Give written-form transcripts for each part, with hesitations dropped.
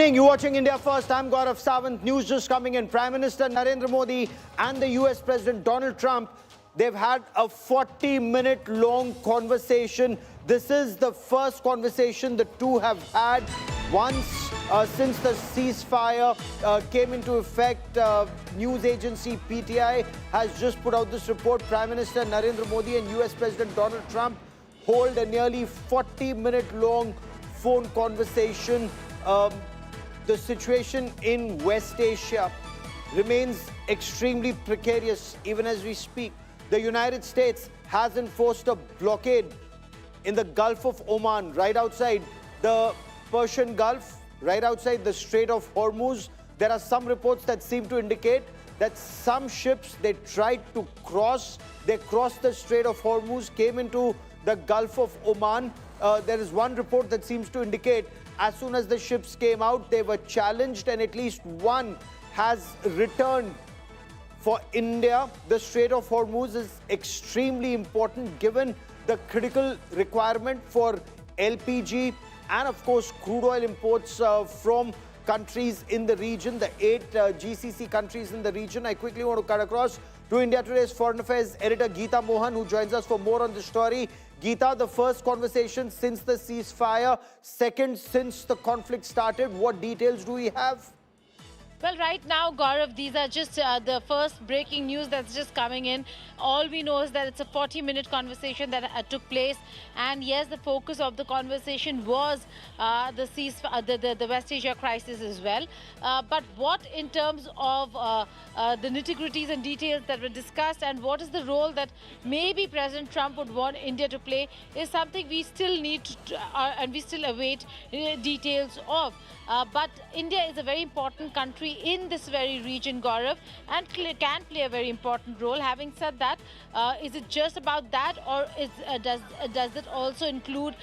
Evening, you're watching India First. I'm Gaurav Sawant. News just coming in. Prime Minister Narendra Modi and the US President Donald Trump, they've had a 40-minute long conversation. This is the first conversation the two have had once since the ceasefire came into effect. News agency PTI has just put out this report. Prime Minister Narendra Modi and US President Donald Trump hold a nearly 40-minute long phone conversation. The situation in West Asia remains extremely precarious even as we speak. The United States has enforced a blockade in the Gulf of Oman, right outside the Persian Gulf, right outside the Strait of Hormuz. There are some reports that seem to indicate that some ships, they tried to cross. They crossed the Strait of Hormuz, came into the Gulf of Oman. There is one report that seems to indicate as soon as the ships came out, they were challenged and at least one has returned. For India, the Strait of Hormuz is extremely important given the critical requirement for LPG and of course crude oil imports from countries in the region, the 8 GCC countries in the region. I quickly want to cut across to India Today's Foreign Affairs editor Geeta Mohan, who joins us for more on this story. Geeta, the first conversation since the ceasefire, second since the conflict started. What details do we have? Well, right now, Gaurav, these are just the first breaking news that's just coming in. All we know is that it's a 40-minute conversation that took place. And yes, the focus of the conversation was the West Asia crisis as well. But what in terms of the nitty-gritties and details that were discussed and what is the role that maybe President Trump would want India to play is something we still need to, and we still await details of. But India is a very important country in this very region, Gaurav, and can play a very important role. Having said that, is it just about that, or does it also include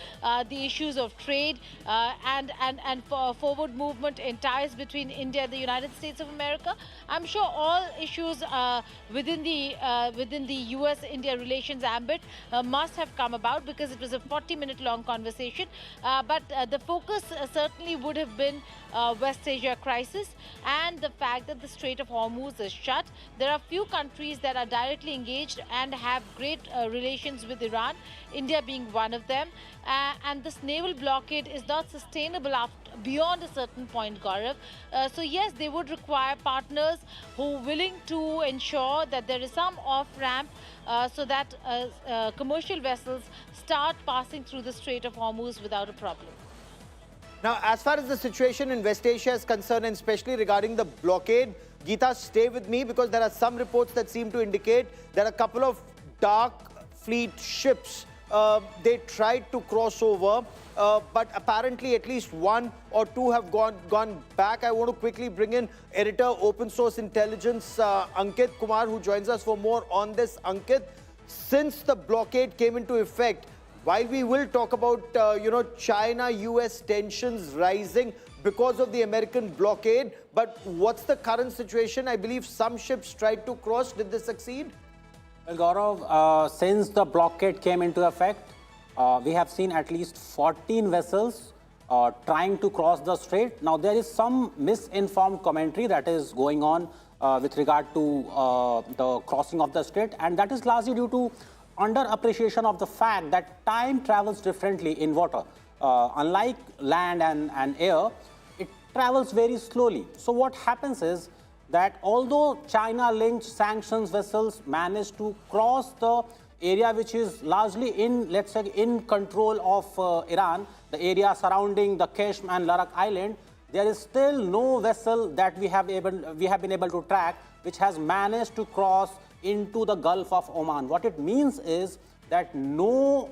the issues of trade and forward movement in ties between India and the United States of America? I'm sure all issues within the US-India relations ambit must have come about because it was a 40-minute long conversation. But the focus certainly would have been West Asia crisis and the fact that the Strait of Hormuz is shut. There are few countries that are directly engaged and have great relations with Iran, India being one of them. And this naval blockade is not sustainable beyond a certain point, Gaurav. So yes, they would require partners who are willing to ensure that there is some off-ramp so that commercial vessels start passing through the Strait of Hormuz without a problem. Now, as far as the situation in West Asia is concerned, and especially regarding the blockade, Geeta, stay with me because there are some reports that seem to indicate that a couple of dark fleet ships, they tried to cross over, but apparently at least one or two have gone back. I want to quickly bring in editor Open Source Intelligence, Ankit Kumar, who joins us for more on this. Ankit, since the blockade came into effect, while we will talk about, China-US tensions rising because of the American blockade, but what's the current situation? I believe some ships tried to cross. Did they succeed? Well, Gaurav, since the blockade came into effect, we have seen at least 14 vessels trying to cross the strait. Now, there is some misinformed commentary that is going on with regard to the crossing of the strait, and that is largely due to under-appreciation of the fact that time travels differently in water. Unlike land and air, it travels very slowly. So what happens is that although China-linked sanctions vessels manage to cross the area which is largely in, let's say, in control of Iran, the area surrounding the Keshm and Larak Island, there is still no vessel that we have been able to track which has managed to cross into the Gulf of Oman. What it means is that no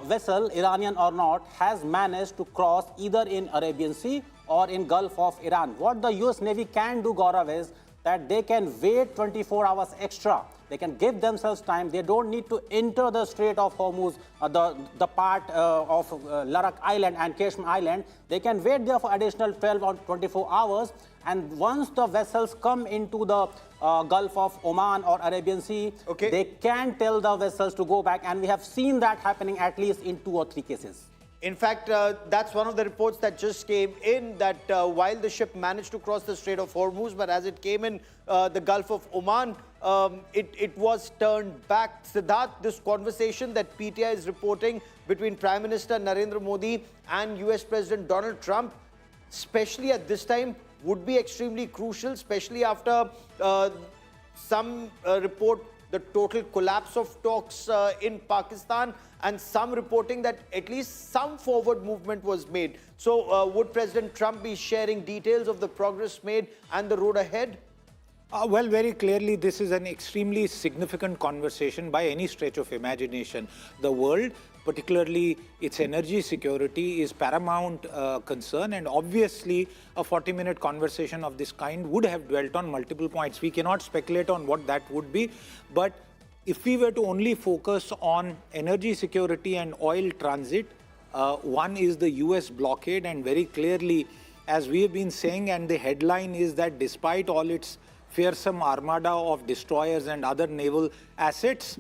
vessel, Iranian or not, has managed to cross either in Arabian Sea or in Gulf of Iran. What the US Navy can do, Gaurav, is that they can wait 24 hours extra. They can give themselves time. They don't need to enter the Strait of Hormuz, the part of Larak Island and Keshm Island. They can wait there for additional 12 or 24 hours. And once the vessels come into the Gulf of Oman or Arabian Sea, they can tell the vessels to go back. And we have seen that happening at least in 2 or 3 cases. In fact, that's one of the reports that just came in, that while the ship managed to cross the Strait of Hormuz, but as it came in the Gulf of Oman, it was turned back. Siddharth, this conversation that PTI is reporting between Prime Minister Narendra Modi and US President Donald Trump, especially at this time, would be extremely crucial, especially after some report the total collapse of talks in Pakistan, and some reporting that at least some forward movement was made. So would President Trump be sharing details of the progress made and the road ahead? Well, very clearly, this is an extremely significant conversation by any stretch of imagination. The world, particularly its energy security, is paramount concern, and obviously a 40-minute conversation of this kind would have dwelt on multiple points. We cannot speculate on what that would be, but if we were to only focus on energy security and oil transit, one is the US blockade, and very clearly, as we have been saying, and the headline is that despite all its fearsome armada of destroyers and other naval assets,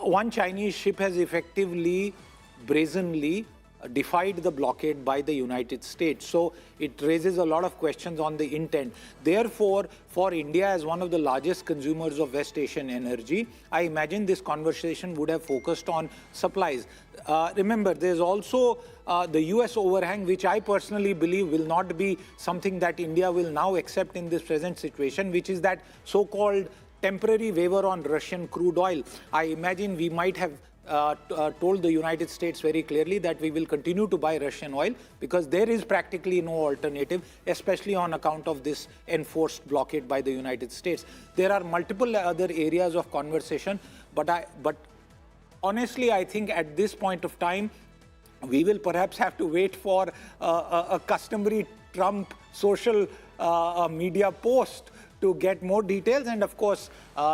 one Chinese ship has effectively, brazenly defied the blockade by the United States. So it raises a lot of questions on the intent. Therefore, for India as one of the largest consumers of West Asian energy, I imagine this conversation would have focused on supplies. Remember, there's also the US overhang, which I personally believe will not be something that India will now accept in this present situation, which is that so-called temporary waiver on Russian crude oil. I imagine we might have told the United States very clearly that we will continue to buy Russian oil because there is practically no alternative, especially on account of this enforced blockade by the United States. There are multiple other areas of conversation, but honestly, I think at this point of time, we will perhaps have to wait for a customary Trump social media post to get more details. And of course,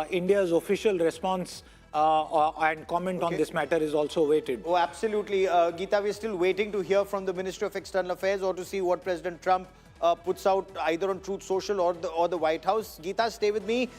India's official response and comment on this matter is also waited. Oh, absolutely. Geeta, we're still waiting to hear from the Ministry of External Affairs or to see what President Trump puts out either on Truth Social or the White House. Geeta, stay with me.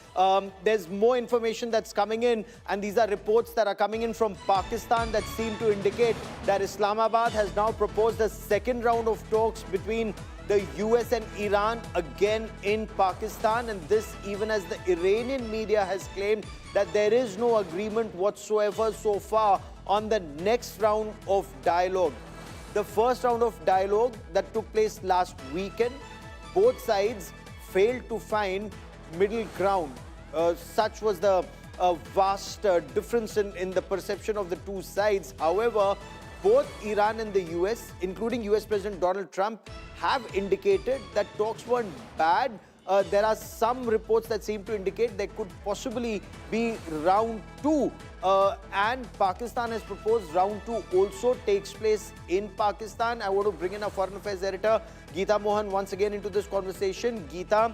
There's more information that's coming in, and these are reports that are coming in from Pakistan that seem to indicate that Islamabad has now proposed a second round of talks between the US and Iran again in Pakistan, and this even as the Iranian media has claimed that there is no agreement whatsoever so far on the next round of dialogue. The first round of dialogue that took place last weekend, both sides failed to find middle ground. Such was the vast difference in the perception of the two sides. However, both Iran and the US, including US President Donald Trump, have indicated that talks weren't bad. There are some reports that seem to indicate there could possibly be round two. And Pakistan has proposed round two also takes place in Pakistan. I want to bring in our Foreign Affairs editor, Geeta Mohan, once again into this conversation. Geeta,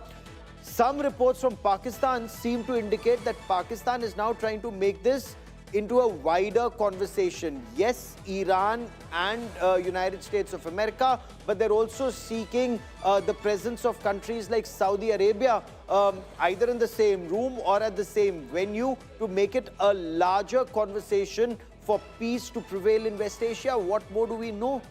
some reports from Pakistan seem to indicate that Pakistan is now trying to make this into a wider conversation. Yes, Iran and United States of America, but they're also seeking the presence of countries like Saudi Arabia, either in the same room or at the same venue, to make it a larger conversation for peace to prevail in West Asia. What more do we know?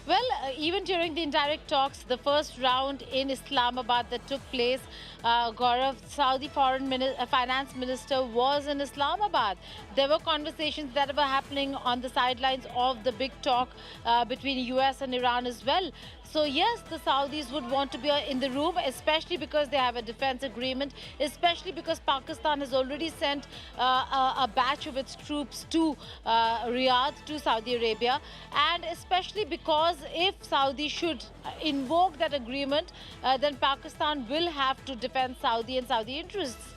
Well, even during the indirect talks, the first round in Islamabad that took place, Gaurav, Saudi Finance Minister was in Islamabad. There were conversations that were happening on the sidelines of the big talk between US and Iran as well. So yes, the Saudis would want to be in the room, especially because they have a defense agreement, especially because Pakistan has already sent a batch of its troops to Riyadh, to Saudi Arabia, and especially because if Saudi should invoke that agreement, then Pakistan will have to defend Saudi and Saudi interests.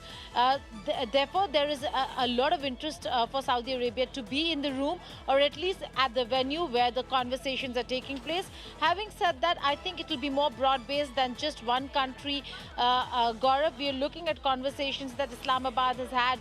Therefore, there is a lot of interest for Saudi Arabia to be in the room, or at least at the venue where the conversations are taking place. Having said that, I think it will be more broad-based than just one country. Gaurav, we are looking at conversations that Islamabad has had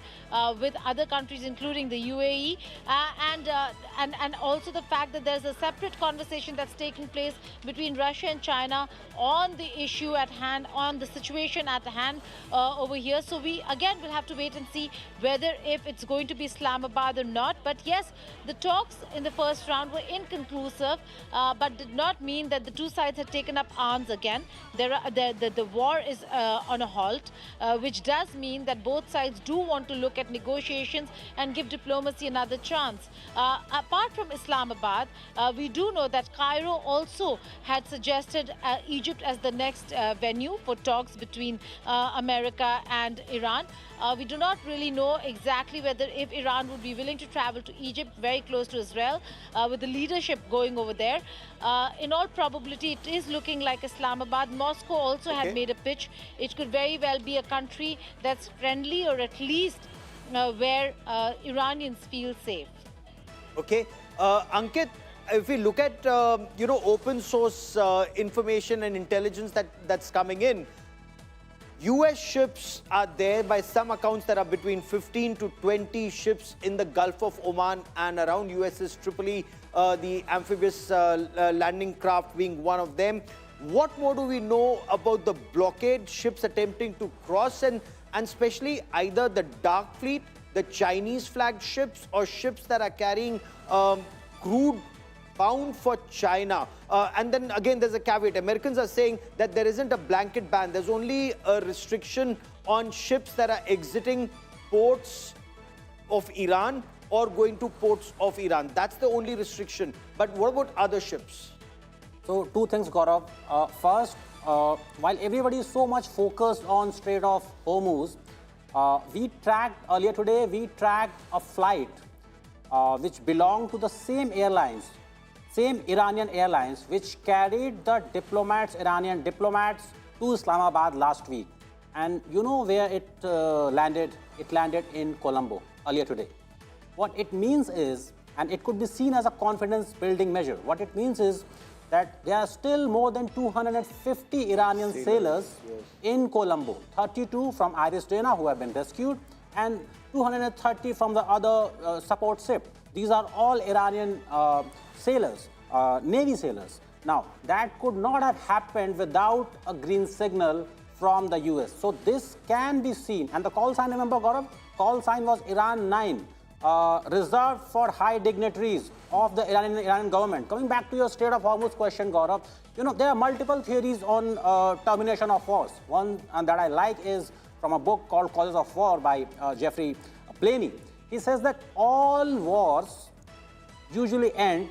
with other countries, including the UAE, and also the fact that there's a separate conversation that's taking place between Russia and China on the issue at hand, on the situation at hand over here. So we, again, again, we'll have to wait and see whether if it's going to be Islamabad or not. But yes, the talks in the first round were inconclusive, but did not mean that the two sides had taken up arms again. The war is on a halt, which does mean that both sides do want to look at negotiations and give diplomacy another chance. Apart from Islamabad, we do know that Cairo also had suggested Egypt as the next venue for talks between America and Iran. We do not really know exactly whether if Iran would be willing to travel to Egypt, very close to Israel, with the leadership going over there. In all probability, it is looking like Islamabad. Moscow also had made a pitch. It could very well be a country that's friendly, or at least where Iranians feel safe. Okay. Ankit, if we look at, open source information and intelligence that's coming in, US ships are there. By some accounts, there are between 15 to 20 ships in the Gulf of Oman and around USS Tripoli, the amphibious landing craft being one of them. What more do we know about the blockade, ships attempting to cross, and especially either the Dark Fleet, the Chinese flagged ships, or ships that are carrying crude bound for China? And then again, there's a caveat. Americans are saying that there isn't a blanket ban. There's only a restriction on ships that are exiting ports of Iran or going to ports of Iran. That's the only restriction. But what about other ships? So two things, Gaurav. First, while everybody is so much focused on Strait of Hormuz, earlier today, we tracked a flight which belonged to the same airlines, same Iranian airlines, which carried the Iranian diplomats to Islamabad last week. And you know where it landed? It landed in Colombo earlier today. What it means is, and it could be seen as a confidence-building measure, what it means is that there are still more than 250 Iranian sailors in Colombo, 32 from Iris Dana who have been rescued, and 230 from the other support ship. These are all Iranian sailors, Navy sailors. Now, that could not have happened without a green signal from the US. So this can be seen. And the call sign, remember, Gaurav? Call sign was Iran 9, reserved for high dignitaries of the Iranian government. Coming back to your Strait of Hormuz question, Gaurav, there are multiple theories on termination of wars. One that I like is from a book called Causes of War by Jeffrey Planey. He says that all wars usually end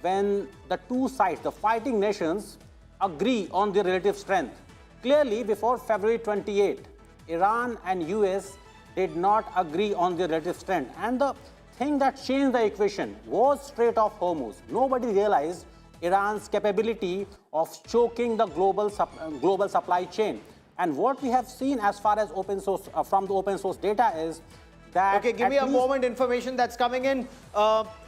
when the two sides, the fighting nations, agree on their relative strength. Clearly, before February 28, Iran and US did not agree on their relative strength. And the thing that changed the equation was Strait of Hormuz. Nobody realized Iran's capability of choking the global supply chain. And what we have seen as far as open source, from the open source data is that... Okay, give me a moment, information that's coming in.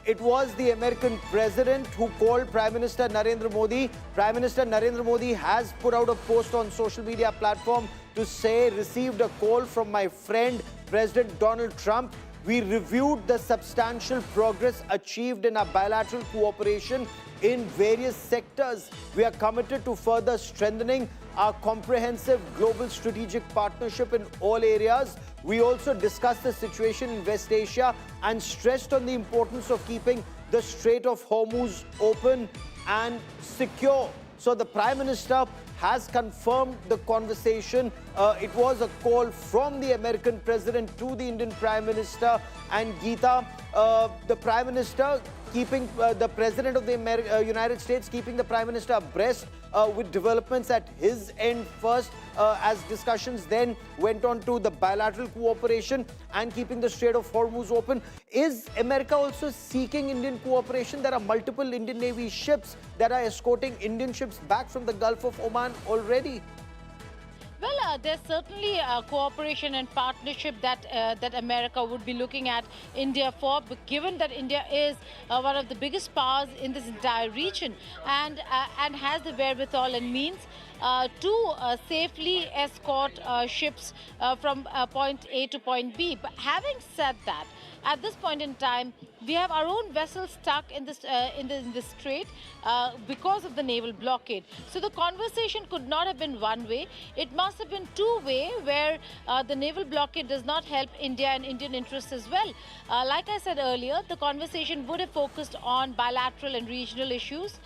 It was the American president who called Prime Minister Narendra Modi. Prime Minister Narendra Modi has put out a post on social media platform to say, received a call from my friend, President Donald Trump. We reviewed the substantial progress achieved in our bilateral cooperation in various sectors. We are committed to further strengthening our comprehensive global strategic partnership in all areas. We also discussed the situation in West Asia and stressed on the importance of keeping the Strait of Hormuz open and secure. So the Prime Minister has confirmed the conversation. It was a call from the American president to the Indian Prime Minister. And Geeta, the Prime Minister keeping the President of the United States, keeping the Prime Minister abreast with developments at his end first, as discussions then went on to the bilateral cooperation and keeping the Strait of Hormuz open. Is America also seeking Indian cooperation? There are multiple Indian Navy ships that are escorting Indian ships back from the Gulf of Oman already. Well, there's certainly a cooperation and partnership that that America would be looking at India for, but given that India is one of the biggest powers in this entire region and has the wherewithal and means to safely escort ships from point A to point B. But having said that, at this point in time, we have our own vessels stuck in this in the strait because of the naval blockade. So the conversation could not have been one way. It must have been two-way, where the naval blockade does not help India and Indian interests as well. Like I said earlier, the conversation would have focused on bilateral and regional issues.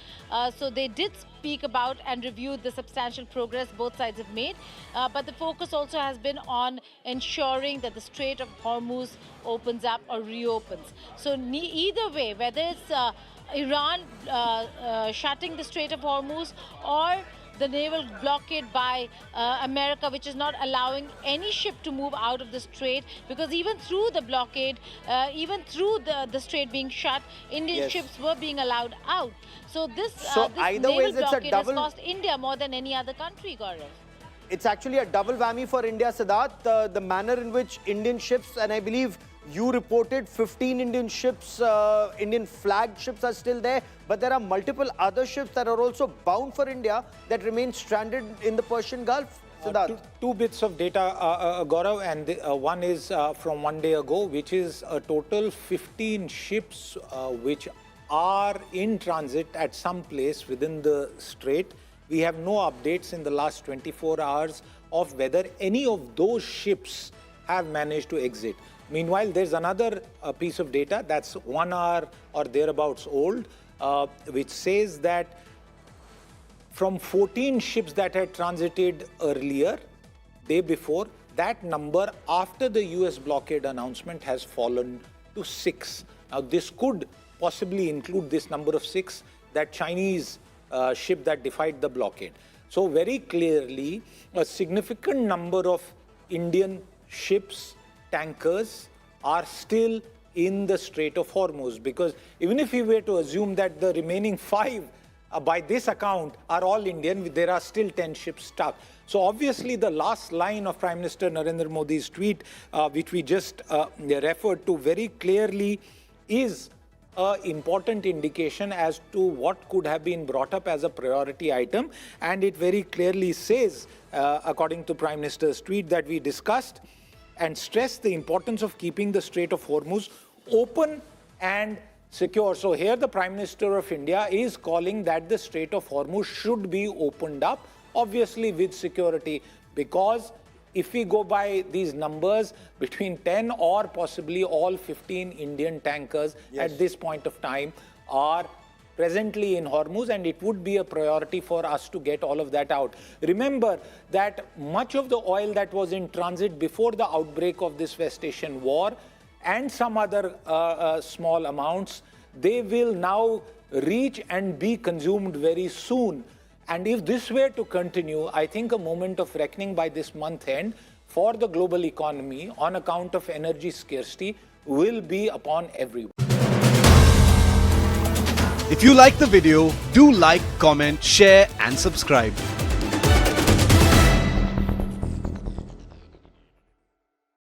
So they did speak about and review the substantial progress both sides have made. But the focus also has been on ensuring that the Strait of Hormuz opens up or reopens. So either way, whether it's Iran shutting the Strait of Hormuz or the naval blockade by America, which is not allowing any ship to move out of the strait, because even through the blockade, even through the strait being shut, Indian ships were being allowed out. So this naval blockade has cost India more than any other country, Gaurav. It's actually a double whammy for India, Siddharth. The manner in which Indian ships, and I believe you reported 15 Indian ships, Indian flagged ships are still there, but there are multiple other ships that are also bound for India that remain stranded in the Persian Gulf. Siddharth. Two bits of data, Gaurav, and one is from 1 day ago, which is a total 15 ships which are in transit at some place within the strait. We have no updates in the last 24 hours of whether any of those ships have managed to exit. Meanwhile, there's another piece of data that's 1 hour or thereabouts old, which says that from 14 ships that had transited earlier, day before, that number after the US blockade announcement has fallen to 6. Now, this could possibly include this number of 6, that Chinese ship that defied the blockade. So very clearly, a significant number of Indian ships, tankers, are still in the Strait of Hormuz, because even if we were to assume that the remaining 5 by this account are all Indian, there are still 10 ships stuck. So obviously the last line of Prime Minister Narendra Modi's tweet, which we just referred to, very clearly is an important indication as to what could have been brought up as a priority item. And it very clearly says, according to Prime Minister's tweet that we discussed, and stressed the importance of keeping the Strait of Hormuz open and secure. So here the Prime Minister of India is calling that the Strait of Hormuz should be opened up, obviously with security, because if we go by these numbers, between 10 or possibly all 15 Indian tankers at this point of time are presently in Hormuz, and it would be a priority for us to get all of that out. Remember that much of the oil that was in transit before the outbreak of this West Asian war and some other small amounts, they will now reach and be consumed very soon. And if this were to continue, I think a moment of reckoning by this month end for the global economy on account of energy scarcity will be upon everyone. If you like the video, do like, comment, share and subscribe.